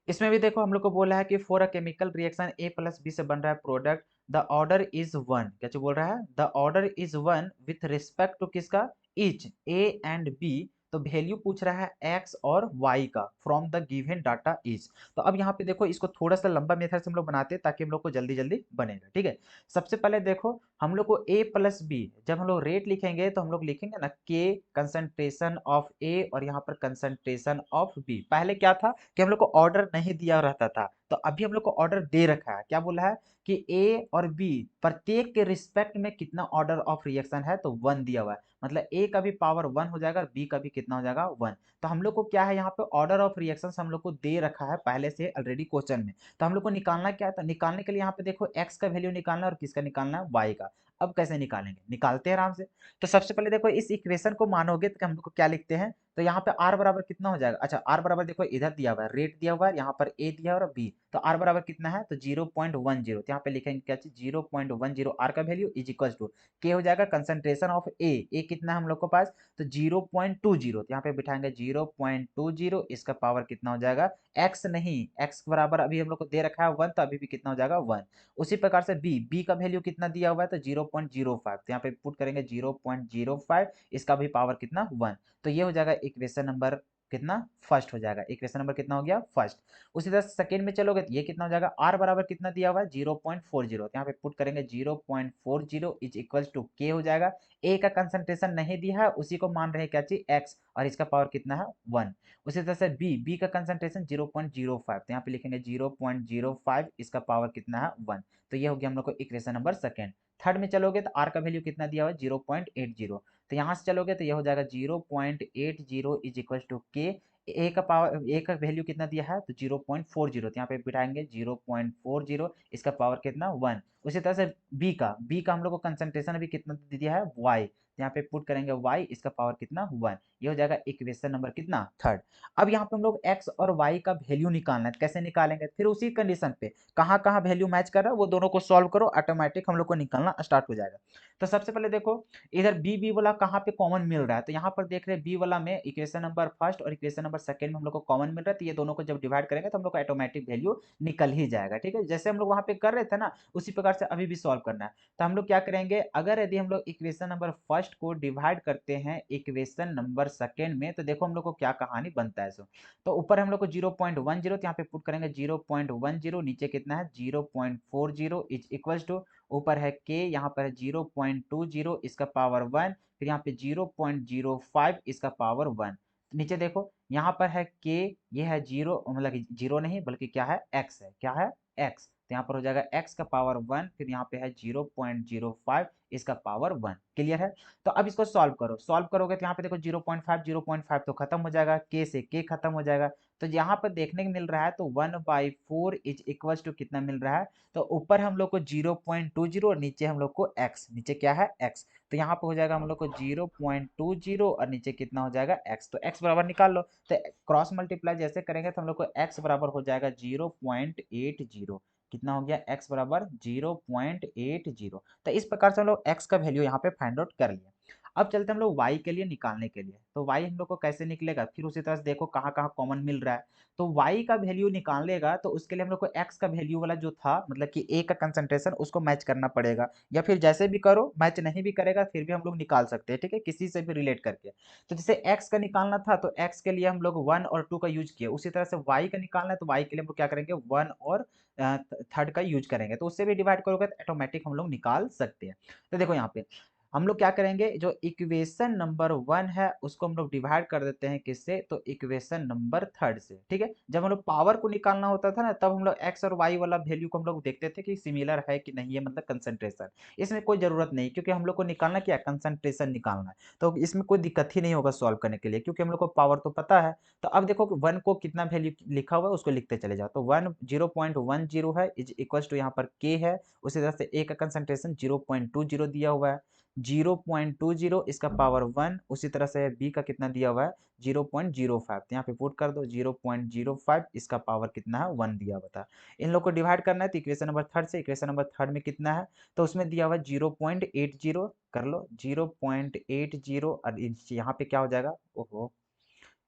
इसमें भी देखो हम लोग को बोला है कि for a chemical reaction A plus B से बन रहा है product, the order is one, क्या चीज बोल रहा है, the order is one with respect to किसका, इच ए एंड बी, तो वैल्यू पूछ रहा है एक्स और वाई का from the given data is. तो अब यहाँ पे देखो इसको थोड़ा सा लंबा मेथड से हम लोग बनाते हैं ताकि हम लोग को जल्दी जल्दी बनेगा, ठीक है। सबसे पहले देखो हम लोग को ए प्लस बी, जब हम लोग रेट लिखेंगे तो हम लोग लिखेंगे ना के कंसंट्रेशन ऑफ ए और यहाँ पर कंसंट्रेशन ऑफ बी। पहले क्या था कि हम लोग को ऑर्डर नहीं दिया रहता था, तो अभी हम लोग को ऑर्डर दे रखा है, क्या बोला है कि ए और बी प्रत्येक के रिस्पेक्ट में कितना ऑर्डर ऑफ रिएक्शन है, तो वन दिया हुआ है, मतलब ए का भी पावर वन हो जाएगा और बी का भी कितना हो जाएगा वन। तो हम लोग को क्या है यहाँ पे ऑर्डर ऑफ रिएक्शन हम लोग को दे रखा है पहले से ऑलरेडी क्वेश्चन में, तो हम लोग को निकालना क्या है, तो निकालने के लिए यहाँ पे देखो एक्स का वैल्यू निकालना है और किसका निकालना है, वाई का। अब कैसे निकालेंगे, निकालते हैं आराम से। तो सबसे पहले देखो इस इक्वेशन को मानोगे तो हम लोग को क्या लिखते हैं, तो यहाँ पे r बराबर कितना हो जाएगा, अच्छा r बराबर देखो इधर दिया हुआ है, रेट दिया हुआ है, यहाँ पर a दिया हुआ है और b, तो r बराबर कितना है, तो 0.10, तो यहाँ पे लिखेंगे क्या चीज 0.10, r का value is equal to k हो जाएगा कंसंट्रेशन ऑफ a कितना है हम लोग के पास, तो 0.20, तो यहाँ पे बिठाएंगे 0.20, इसका पावर कितना हो जाएगा, x नहीं, x बराबर अभी हम लोग को दे रखा है 1, तो अभी भी कितना हो जाएगा 1। उसी प्रकार से b का वैल्यू कितना दिया हुआ है, तो 0.05, तो यहाँ पे पुट करेंगे 0.05, इसका भी पावर कितना 1। तो ये हो जाएगा इक्वेशन नंबर कितना, फर्स्ट हो जाएगा, इक्वेशन नंबर कितना हो गया, फर्स्ट। उसी तरह सेकंड में चलोगे तो ये कितना हो जाएगा, r बराबर कितना दिया हुआ है 0.40, तो यहाँ पे पुट करेंगे 0.40 इज इक्वल टू के हो जाएगा, a का कंसंट्रेशन नहीं दिया है उसी को मान रहे हैं क्या चीज x, और इसका पावर कितना है 1। उसी तरह से b का कंसंट्रेशन 0.05, तो यहाँ पे लिखेंगे 0.05, इसका पावर कितना है 1। तो ये हो गया हम लोग को इक्वेशन नंबर सेकंड। थर्ड में चलोगे तो r का वैल्यू कितना दिया हुआ है 0.80, तो यहाँ से चलोगे तो ये हो जाएगा 0.80 इज इक्वल टू के, ए का पावर ए का वैल्यू कितना दिया है, तो 0.40, तो यहाँ पे बिठाएंगे 0.40, इसका पावर कितना 1। उसी तरह से बी का हम लोग को कंसंट्रेशन अभी कितना दिया है y, तो यहाँ पे पुट करेंगे y, इसका पावर कितना 1। ये हो जाएगा इक्वेशन नंबर कितना, थर्ड। अब यहाँ पे हम लोग x और y का वैल्यू निकालना है, कैसे निकालेंगे, फिर उसी कंडीशन पे कहाँ कहाँ वैल्यू मैच कर रहा है वो दोनों को सॉल्व करो, ऑटोमेटिक हम लोग को निकालना स्टार्ट हो जाएगा। तो सबसे पहले देखो इधर बी वाला कहाँ पे कॉमन मिल रहा है, तो यहाँ पर देख रहे हैं बी वाला में इक्वेशन नंबर फर्स्ट और इक्वेशन नंबर सेकंड में हम लोग को कॉमन मिल रहा है, तो ये दोनों को जब डिवाइड करेंगे तो हम लोग को ऑटोमेटिक वैल्यू निकल ही जाएगा, ठीक है। जैसे हम लोग वहां पे कर रहे थे ना उसी प्रकार से अभी भी सॉल्व करना है। तो हम लोग क्या करेंगे, अगर यदि हम लोग इक्वेशन नंबर फर्स्ट को डिवाइड करते हैं इक्वेशन नंबर सेकंड में, तो देखो हम लोग को क्या कहानी बनता है। सो तो ऊपर हम लोग को 0.10, तो यहाँ पे पुट करेंगे 0.10, नीचे कितना है 0.40 इज इक्वल टू, ऊपर है के, यहाँ पर है 0.20, इसका पावर 1, फिर यहाँ पे 0.05, इसका पावर 1। नीचे देखो यहाँ पर है के, ये है जीरो, मतलब जीरो नहीं बल्कि क्या है एक्स है, क्या है एक्स, तो यहाँ पर हो जाएगा एक्स का पावर 1, फिर यहाँ पे है 0.05, इसका पावर 1। क्लियर है। तो अब इसको सॉल्व करो, सॉल्व करोगे तो यहाँ पे देखो 0.5 तो खत्म हो जाएगा, के से के खत्म हो जाएगा, तो यहाँ पर देखने को मिल रहा है तो 1/4 इज इक्वल टू कितना मिल रहा है, तो ऊपर हम लोग को 0.20 और नीचे हम लोग को x, नीचे क्या है x, तो यहाँ पे हो जाएगा हम लोग को 0.20 और नीचे कितना हो जाएगा x, तो x बराबर निकाल लो। तो क्रॉस मल्टीप्लाई जैसे करेंगे तो हम लोग को x बराबर हो जाएगा 0.80, कितना हो गया x बराबर 0.80। तो इस प्रकार से हम लोग x का वैल्यू यहाँ पे फाइंड आउट कर लिया। अब चलते हम लोग y के लिए निकालने के लिए, तो y हम लोग को कैसे निकलेगा, फिर उसी तरह से देखो कहाँ कहाँ कॉमन मिल रहा है, तो y का वैल्यू निकालेगा तो उसके लिए हम लोग को x का वैल्यू वाला जो था मतलब कि a का कंसंट्रेशन उसको मैच करना पड़ेगा, या फिर जैसे भी करो, मैच नहीं भी करेगा फिर भी हम लोग निकाल सकते हैं, ठीक है, किसी से भी रिलेट करके। तो जैसे x का निकालना था तो x के लिए हम लोग 1 और 2 का यूज किए, उसी तरह से y का निकालना है तो y के लिए हम लोग क्या करेंगे 1 और थर्ड का यूज करेंगे, तो उससे भी डिवाइड करोगे तो ऑटोमेटिक हम लोग निकाल सकते हैं। तो देखो यहाँ पे हम लोग क्या करेंगे, जो इक्वेशन नंबर 1 है उसको हम लोग डिवाइड कर देते हैं किससे, तो इक्वेशन नंबर थर्ड से, ठीक है। जब हम लोग पावर को निकालना होता था ना तब हम लोग x और y वाला वैल्यू को हम लोग देखते थे कि सिमिलर है कि नहीं है, मतलब कंसंट्रेशन, इसमें कोई जरूरत नहीं क्योंकि हम लोग को निकालना क्या है, कंसंट्रेशन निकालना है, तो इसमें कोई दिक्कत ही नहीं होगा सॉल्व करने के लिए क्योंकि हम लोग को पावर तो पता है। तो अब देखो 1 को कितना वैल्यू लिखा हुआ है उसको लिखते चले जाओ, तो 0.10 है इज इक्वल टू यहाँ पर k है, उसी तरह से a का कंसंट्रेशन 0.20 दिया हुआ है, 0.20, इसका पावर 1। उसी तरह से बी का कितना दिया हुआ है 0.05, तो यहाँ पे पुट कर दो 0.05, इसका पावर कितना है 1 दिया हुआ था। इन लोग को डिवाइड करना है तो इक्वेशन नंबर थर्ड से, इक्वेशन नंबर थर्ड में कितना है तो उसमें दिया हुआ है 0.80, कर लो 0.80, और यहाँ पे क्या हो जाएगा, ओहो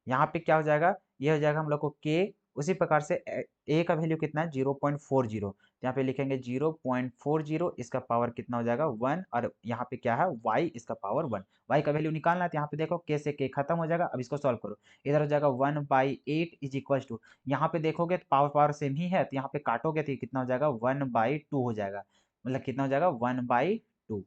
यहाँ पे क्या हो जाएगा, ये हो जाएगा हम लोग को के। उसी प्रकार से ए का वैल्यू कितना है 0.40, तो यहाँ पे लिखेंगे 0.40, इसका पावर कितना हो जाएगा 1, और यहाँ पे क्या है y, इसका पावर 1। y का वैल्यू निकालना है तो यहाँ पे देखो के से के खत्म हो जाएगा। अब इसको सॉल्व करो, इधर हो जाएगा 1/8 इज इक्वल टू, यहाँ पे देखोगे तो पावर पावर सेम ही है, तो यहाँ पे काटोगे तो कितना हो जाएगा 1/2 हो जाएगा, मतलब कितना हो जाएगा 1/2,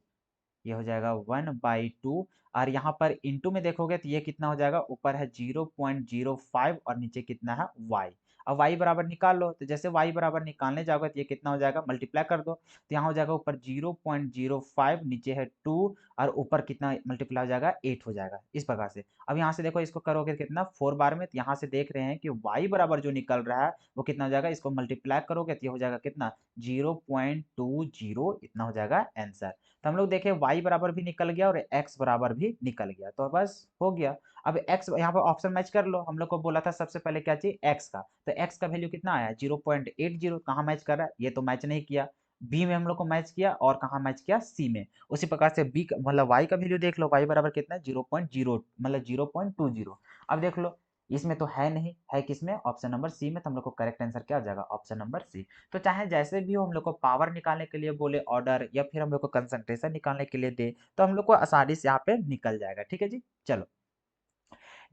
ये हो जाएगा 1/2। और यहाँ पर इंटू में देखोगे तो ये कितना हो जाएगा, ऊपर है 0.05 और नीचे कितना है y। अब y बराबर निकाल लो, तो जैसे y बराबर निकालने जाओगे तो ये कितना हो जाएगा, मल्टीप्लाई कर दो, तो यहाँ हो जाएगा ऊपर 0.05, नीचे है 2, और ऊपर कितना मल्टीप्लाई हो जाएगा 8 हो जाएगा, इस प्रकार से। अब यहाँ से देखो इसको करोगे तो कितना 4 बार में, तो यहाँ से देख रहे हैं कि y बराबर जो निकल रहा है वो कितना हो जाएगा, इसको मल्टीप्लाई करोगे तो ये हो जाएगा कितना 0.20, इतना हो जाएगा आंसर। तो हम लोग देखें y बराबर भी निकल गया और x बराबर भी निकल गया, तो बस हो गया। अब x यहाँ पर ऑप्शन मैच कर लो, हम लोग को बोला था सबसे पहले क्या चाहिए x का, तो x का वैल्यू कितना आया 0.80, कहाँ मैच कर रहा है, ये तो मैच नहीं किया। b में हम लोग को मैच किया, और कहाँ मैच किया c में। उसी प्रकार से b मतलब y का वैल्यू देख लो, y बराबर कितना है 0.0, मतलब 0.20। अब देख लो इसमें तो है नहीं, है किसमें ऑप्शन नंबर सी में, तो हम लोग को करेक्ट आंसर क्या हो जाएगा ऑप्शन नंबर सी। तो चाहे जैसे भी हो हम लोग को पावर निकालने के लिए बोले ऑर्डर, या फिर हम लोग को कंसंट्रेशन निकालने के लिए दे, तो हम लोग को आसानी से यहाँ पे निकल जाएगा, ठीक है जी। चलो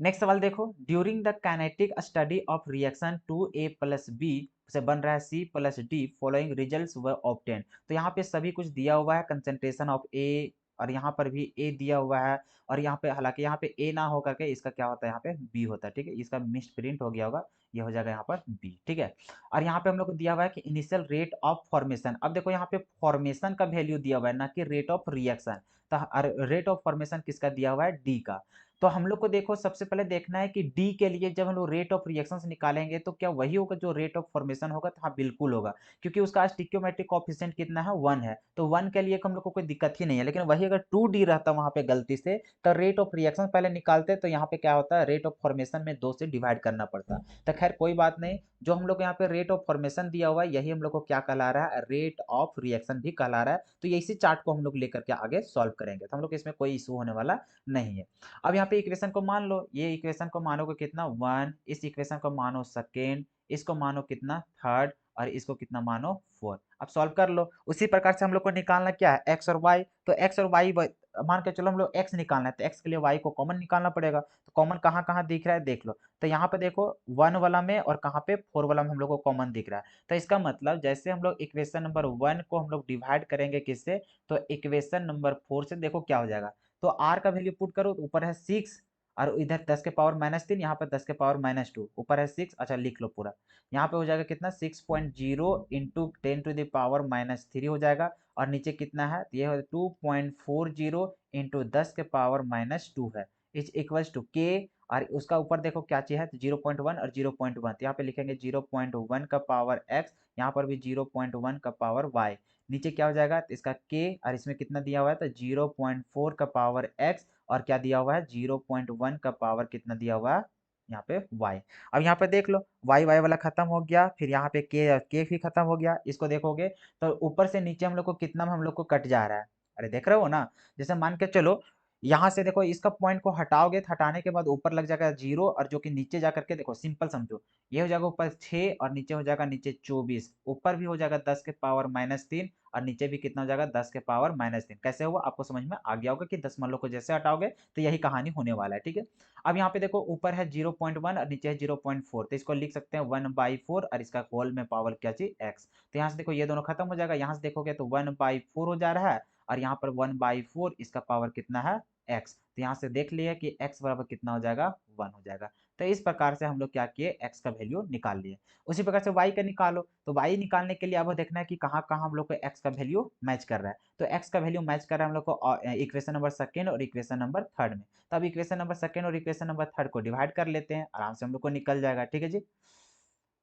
नेक्स्ट सवाल देखो, during the kinetic study of reaction 2a+b से बन रहा है c+d, following results were obtain. तो यहाँ पे सभी कुछ दिया हुआ है, कंसंट्रेशन ऑफ ए, और यहाँ पर भी ए दिया हुआ है, और यहाँ पे हालांकि यहाँ पे ए ना हो करके इसका क्या होता है यहाँ पे बी होता है, ठीक है, इसका मिस्ड प्रिंट हो गया होगा, ये हो जाएगा यहाँ पर बी, ठीक है। और यहाँ पे हम लोग को दिया हुआ है कि इनिशियल रेट ऑफ फॉर्मेशन। अब देखो यहाँ पे फॉर्मेशन का वैल्यू दिया हुआ है, ना कि रेट ऑफ रिएक्शन। तो रेट ऑफ फॉर्मेशन किसका दिया हुआ है डी का। तो हम लोग को देखो सबसे पहले देखना है कि डी के लिए जब हम लोग रेट ऑफ रिएक्शन निकालेंगे तो क्या वही होगा जो रेट ऑफ फॉर्मेशन होगा, तो हाँ बिल्कुल होगा, क्योंकि उसका स्टिक्योमेट्रिक कोएफिशिएंट कितना है 1 है, तो 1 के लिए हम लोग को कोई दिक्कत ही नहीं है। लेकिन वही अगर 2d रहता वहां पे गलती से, तो रेट ऑफ रिएक्शन पहले निकालते, तो यहाँ पे क्या होता है रेट ऑफ फॉर्मेशन में 2 से डिवाइड करना पड़ता। तो खैर कोई बात नहीं, जो हम लोग यहाँ पे रेट ऑफ फॉर्मेशन दिया हुआ है यही हम लोग को क्या कहला रहा है, रेट ऑफ रिएक्शन भी कहला रहा है। तो इसी चार्ट को हम लोग लेकर के आगे सॉल्व करेंगे, तो हम लोग इसमें कोई इशू होने वाला नहीं है। अब यहाँ पे इक्वेशन को मान लो, ये इक्वेशन को मानोगे कितना 1, इस इक्वेशन को मानो सेकेंड, इसको मानो कितना थर्ड, और इसको कितना मानो 4। अब सॉल्व कर लो। उसी प्रकार से हम लोग को निकालना क्या है x और y, तो x और y मान के चलो हम लोग x निकालना है, तो x के लिए y को कॉमन निकालना पड़ेगा। तो कॉमन कहाँ कहाँ दिख रहा है देख लो, तो यहाँ पे देखो 1 वाला में और कहाँ पे 4 वाला में हम लोग को कॉमन दिख रहा है। तो इसका मतलब जैसे हम लोग इक्वेशन नंबर 1 को हम लोग डिवाइड करेंगे किससे, तो इक्वेशन नंबर 4 से, देखो क्या हो जाएगा, तो r का वैल्यू पुट करो, तो ऊपर है 6, और इधर 10 के पावर -3, यहाँ पर 10 के पावर -2, ऊपर है 6, अच्छा लिख लो पूरा। यहाँ पे हो जाएगा कितना 6.0 इंटू 10⁻³ हो जाएगा, और नीचे कितना है, तो ये 2.40 इंटू 10 के पावर -2 है, इज इक्वल्स टू के। और उसका ऊपर देखो क्या चाहिए है, तो 0.1 और 0.1, तो यहाँ पे लिखेंगे 0.1 का पावर x, यहाँ पर भी 0.1 का पावर y, नीचे क्या हो जाएगा, तो इसका k, और इसमें कितना दिया हुआ है, तो 0.4 का पावर x, और क्या दिया हुआ है 0.1 का पावर कितना दिया हुआ है यहाँ पे y। अब यहाँ पे देख लो y वाला खत्म हो गया, फिर यहाँ पे k भी खत्म हो गया। इसको देखोगे तो ऊपर से नीचे हम लोग को कितना में हम लोग को कट जा रहा है, अरे देख रहे हो ना, जैसे मान के चलो यहाँ से देखो इसका पॉइंट को हटाओगे, तो हटाने के बाद ऊपर लग जाएगा 0, और जो कि नीचे जा करके देखो सिंपल समझो, ये हो जाएगा ऊपर 6, और नीचे हो जाएगा नीचे 24, ऊपर भी हो जाएगा 10 के पावर -3, और नीचे भी कितना हो जाएगा 10 के पावर -3। कैसे हुआ आपको समझ में आ गया होगा कि 10 मान लो को जैसे हटाओगे तो यही कहानी होने वाला है, ठीक है। अब यहाँ पे देखो ऊपर है 0.1 और नीचे है 0.4, तो इसको लिख सकते हैं 1/4, और इसका होल में पावर क्या चाहिए x। तो यहाँ से देखो ये दोनों खत्म हो जाएगा, यहाँ से देखोगे तो 1/4 हो जा रहा है, और यहाँ पर 1/4 इसका पावर कितना है x। तो यहाँ से देख लिया कि x बराबर कितना हो जाएगा 1 हो जाएगा। तो इस प्रकार से हम लोग क्या किए, x का वैल्यू निकाल लिए। उसी प्रकार से y का निकालो, तो y निकालने के लिए अब देखना है कि कहाँ कहाँ हम लोग को x का वैल्यू मैच कर रहा है। तो x का वैल्यू मैच कर रहा है हम लोग को इक्वेशन नंबर सेकेंड और इक्वेशन नंबर थर्ड में। तब इक्वेशन नंबर सेकेंड और इक्वेशन नंबर थर्ड को डिवाइड कर लेते हैं, आराम से हम लोग को निकल जाएगा, ठीक है जी।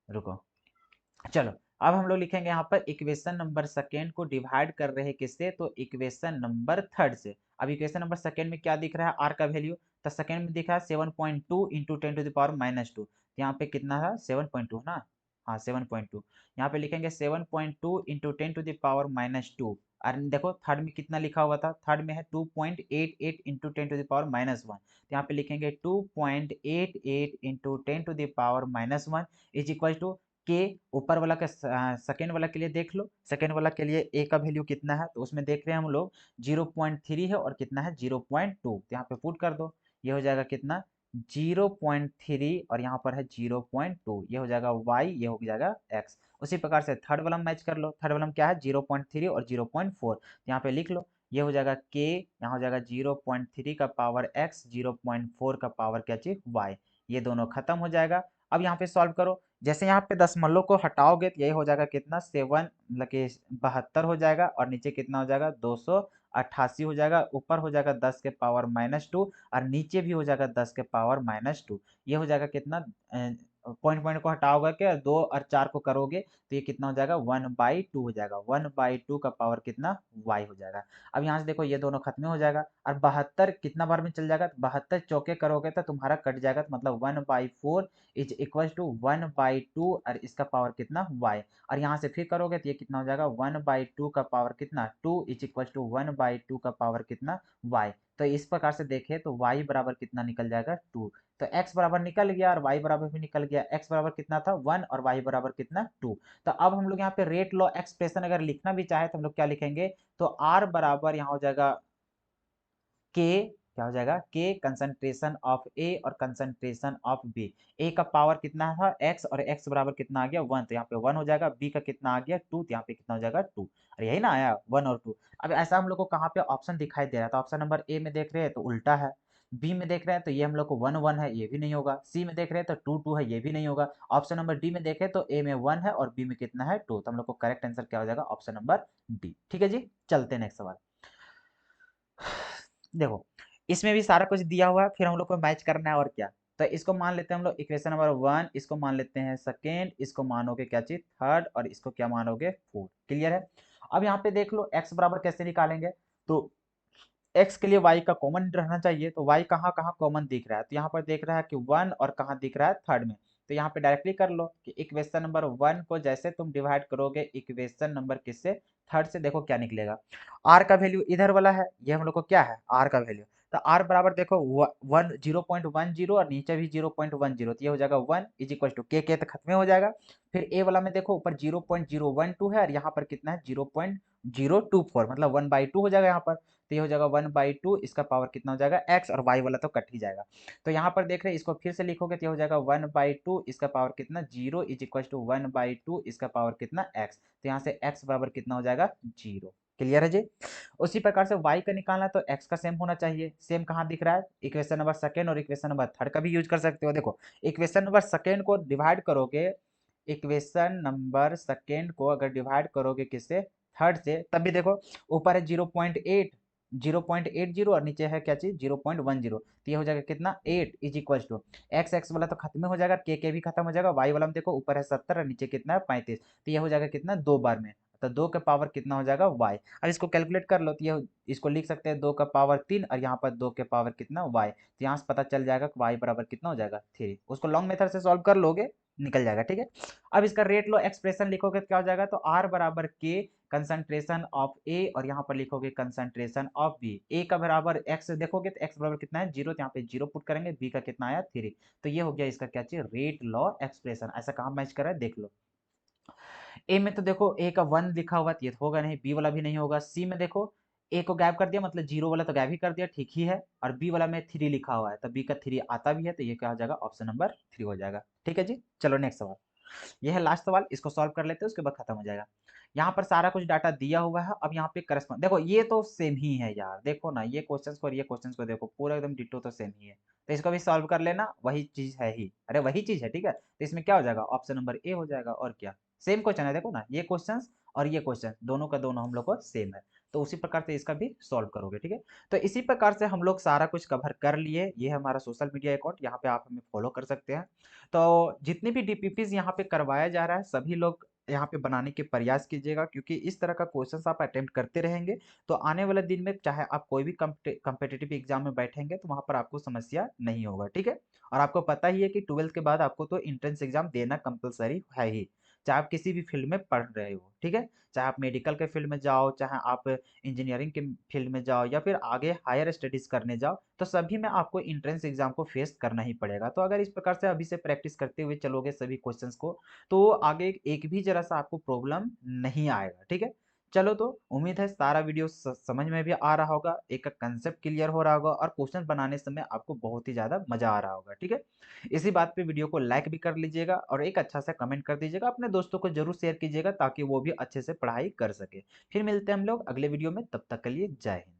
रुको, चलो अब हम लोग लिखेंगे यहाँ पर इक्वेशन नंबर सेकेंड को डिवाइड कर रहे हैं किससे, तो इक्वेशन नंबर थर्ड से। अब इक्वेशन नंबर सेकेंड में क्या दिख रहा है, आर का वैल्यू, तो सेकेंड में दिख रहा है 7.2 इंटू 10⁻²2। यहाँ पे कितना है 7.2 ना, हाँ 7.2। यहाँ पे लिखेंगे 7.2 इंटू 10⁻²2। और देखो थर्ड में कितना लिखा हुआ था, थर्ड में है 2.88 इंटू 10⁻⁻1। तो यहाँ पे लिखेंगे 2.88 इंटू 10⁻⁻1 इज इक्वल टू के, ऊपर वाला का सेकेंड वाला के लिए देख लो, सेकेंड वाला के लिए ए का वैल्यू कितना है, तो उसमें देख रहे हैं हम लोग 0.3 है और कितना है 0.2, तो यहाँ पे पुट कर दो, ये हो जाएगा कितना 0.3 और यहाँ पर है 0.2, ये हो जाएगा y, ये हो जाएगा x। उसी प्रकार से थर्ड वाला मैच कर लो, थर्ड वाला क्या है 0.3 और 0.4, यहाँ पे लिख लो, ये हो जाएगा k, यहाँ हो जाएगा 0.3 का पावर x, 0.4 का पावर क्या चीज y, ये दोनों खत्म हो जाएगा। अब यहाँ पे सॉल्व करो, जैसे यहाँ पे दशमलव को हटाओगे तो यही हो जाएगा कितना 7 मतलब कि 72 हो जाएगा, और नीचे कितना हो जाएगा 288 हो जाएगा, ऊपर हो जाएगा 10 के पावर -2 और नीचे भी हो जाएगा 10 के पावर -2। ये हो जाएगा कितना, पॉइंट पॉइंट को हटाओगे क्या, 2 और 4 को करोगे तो ये कितना हो जाएगा 1/2 हो जाएगा, 1/2 का पावर कितना y हो जाएगा। अब यहाँ से देखो ये दोनों खत्म हो जाएगा, और 72 कितना बार में चल जाएगा, 72 चौके करोगे तो तुम्हारा कट जाएगा, तो मतलब 1/4 इज इक्वल टू 1/2 और इसका पावर कितना y। और यहाँ से फिर करोगे तो ये कितना हो जाएगा 1/2 का पावर कितना 2 इज इक्वल टू 1/2 का पावर कितना y। तो इस प्रकार से देखें तो y बराबर कितना निकल जाएगा 2, तो x बराबर निकल गया और y बराबर भी निकल गया, x बराबर कितना था 1 और y बराबर कितना 2। तो अब हम लोग यहाँ पे रेट लॉ एक्सप्रेशन अगर लिखना भी चाहे तो हम लोग क्या लिखेंगे, तो r बराबर यहाँ हो जाएगा के, क्या हो जाएगा के कंसंट्रेशन ऑफ ए और कंसंट्रेशन ऑफ बी। ए का पावर कितना था x और x बराबर कितना आ गया 1, तो यहाँ पे 1 हो जाएगा, b का कितना आ गया 2, तो यहाँ पे कितना हो जाएगा 2, और यही ना आया 1 और 2। अब ऐसा हम लोग को कहाँ पे ऑप्शन दिखाई दे रहा है, तो ऑप्शन नंबर ए में देख रहे हैं तो उल्टा है, बी में देख रहे हैं तो ये हम लोग को 1 1 है, ये भी नहीं होगा, सी में देख रहे हैं तो 2 2 है, ये भी नहीं होगा, ऑप्शन नंबर डी में देखें तो ए में 1 है और बी में कितना है 2, तो हम लोग को करेक्ट आंसर क्या हो जाएगा ऑप्शन नंबर डी। ठीक है जी, चलते हैं नेक्स्ट सवाल। देखो इसमें भी सारा कुछ दिया हुआ है, फिर हम लोग को मैच करना है और क्या, तो इसको मान लेते हैं हम लोग इक्वेशन नंबर 1, इसको मान लेते हैं सेकेंड, इसको मानोगे क्या चीज थर्ड, और इसको क्या मानोगे फोर्थ। क्लियर है। अब यहाँ पे देख लो x बराबर कैसे निकालेंगे, तो x के लिए y का कॉमन रहना चाहिए, तो y कहाँ कहाँ कॉमन दिख रहा है, तो यहाँ पर देख रहा है कि 1 और कहाँ दिख रहा है थर्ड में, तो यहाँ पे डायरेक्टली कर लो कि इक्वेशन नंबर 1 को जैसे तुम डिवाइड करोगे इक्वेशन नंबर किससे थर्ड से, देखो क्या निकलेगा, r का वैल्यू इधर वाला है, ये हम लोग को क्या है r का वैल्यू, तो r बराबर देखो 0.10 और नीचे भी 0.10, तो ये हो जाएगा 1 इज इक्वल टू के तो खत्म हो जाएगा। फिर a वाला में देखो ऊपर 0.012 है और यहाँ पर कितना है 0.024, मतलब 1/2 हो जाएगा यहाँ पर, तो ये हो जाएगा 1/2, इसका पावर कितना हो जाएगा x, और y वाला तो कट ही जाएगा। तो यहाँ पर देख रहे हैं इसको फिर से लिखोगे तो ये हो जाएगा 1/2, इसका पावर कितना 0 इज इक्वल टू 1/2, इसका पावर कितना x, तो यहाँ से x बराबर कितना हो जाएगा 0। क्लियर है जी। उसी प्रकार से y का निकालना तो x का सेम होना चाहिए, सेम कहाँ दिख रहा है इक्वेशन नंबर सेकेंड और इक्वेशन नंबर थर्ड का भी यूज कर सकते हो। देखो इक्वेशन नंबर सेकेंड को डिवाइड करोगे, इक्वेशन नंबर सेकेंड को अगर डिवाइड करोगे किससे थर्ड से, तब भी देखो ऊपर है 0.80 और नीचे है क्या चीज 0.10, तो ये हो जाएगा कितना 8 इज इक्वल टू x वाला तो खत्म हो जाएगा, के भी खत्म हो जाएगा, y वाला में देखो ऊपर है 70 और नीचे कितना है 35, तो ये हो जाएगा कितना 2 बार में, तो 2 का पावर कितना हो जाएगा y। अब इसको कैलकुलेट कर लो तो ये इसको लिख सकते हैं 2 का पावर 3 और यहाँ पर 2 के पावर कितना y, तो यहाँ से पता चल जाएगा कि y बराबर कितना हो जाएगा 3, उसको लॉन्ग मेथड से सॉल्व कर लोगे निकल जाएगा। ठीक है। अब इसका रेट लो एक्सप्रेशन लिखोगे तो क्या हो जाएगा, तो r बराबर के कंसंट्रेशन ऑफ ए और यहाँ पर लिखोगे कंसंट्रेशन ऑफ बी, ए का बराबर x देखोगे तो x बराबर कितना है 0, तो यहाँ पे 0 पुट करेंगे, b का कितना आया 3, तो ये हो गया इसका क्या चाहिए रेट लॉ एक्सप्रेशन। ऐसा कहाँ मैच कर रहा है देख लो, ए में तो देखो ए का 1 लिखा हुआ तो ये तो होगा नहीं, बी वाला भी नहीं होगा, सी में देखो ए को गायब कर दिया मतलब 0 वाला तो गायब ही कर दिया, ठीक ही है, और बी वाला में 3 लिखा हुआ है तो बी का 3 आता भी है, तो ये क्या हो जाएगा ऑप्शन नंबर 3 हो जाएगा। ठीक है जी, चलो नेक्स्ट सवाल, यह है लास्ट सवाल, इसको सॉल्व कर लेते हैं उसके बाद खत्म हो जाएगा। यहाँ पर सारा कुछ डाटा दिया हुआ है, अब यहाँ पे करस्पॉन्ड देखो ये तो सेम ही है यार, देखो ना ये क्वेश्चंस को और ये क्वेश्चंस को देखो पूरा एकदम डिटो तो सेम ही है, तो इसको भी सॉल्व कर लेना, वही चीज है ही, अरे वही चीज है। ठीक है, तो इसमें क्या हो जाएगा ऑप्शन नंबर ए हो जाएगा, और क्या सेम क्वेश्चन है, देखो ना ये क्वेश्चन और ये क्वेश्चन दोनों का दोनों हम लोग को सेम है, तो उसी प्रकार से इसका भी सॉल्व करोगे। ठीक है, तो इसी प्रकार से हम लोग सारा कुछ कवर कर लिए, ये है हमारा सोशल मीडिया अकाउंट, यहाँ पे आप हमें फॉलो कर सकते हैं। तो जितने भी डीपीपीज यहाँ पे करवाया जा रहा है सभी लोग यहाँ पे बनाने के प्रयास कीजिएगा, क्योंकि इस तरह का क्वेश्चंस आप अटेम्प्ट करते रहेंगे तो आने वाले दिन में चाहे आप कोई भी कम्पिटिटिव एग्जाम में बैठेंगे तो वहाँ पर आपको समस्या नहीं होगा, ठीक है। और आपको पता ही है कि 12th के बाद आपको तो एंट्रेंस एग्जाम देना कंपलसरी है ही, चाहे आप किसी भी फील्ड में पढ़ रहे हो, ठीक है। चाहे आप मेडिकल के फील्ड में जाओ, चाहे आप इंजीनियरिंग के फील्ड में जाओ, या फिर आगे हायर स्टडीज करने जाओ, तो सभी में आपको एंट्रेंस एग्जाम को फेस करना ही पड़ेगा। तो अगर इस प्रकार से अभी से प्रैक्टिस करते हुए चलोगे सभी क्वेश्चंस को, तो आगे एक भी जरा सा आपको प्रॉब्लम नहीं आएगा, ठीक है। चलो, तो उम्मीद है सारा वीडियो समझ में भी आ रहा होगा, एक कंसेप्ट क्लियर हो रहा होगा और क्वेश्चन बनाने समय आपको बहुत ही ज्यादा मजा आ रहा होगा, ठीक है। इसी बात पे वीडियो को लाइक भी कर लीजिएगा और एक अच्छा सा कमेंट कर दीजिएगा, अपने दोस्तों को जरूर शेयर कीजिएगा ताकि वो भी अच्छे से पढ़ाई कर सके। फिर मिलते हैं हम लोग अगले वीडियो में, तब तक के लिए जय हिंद।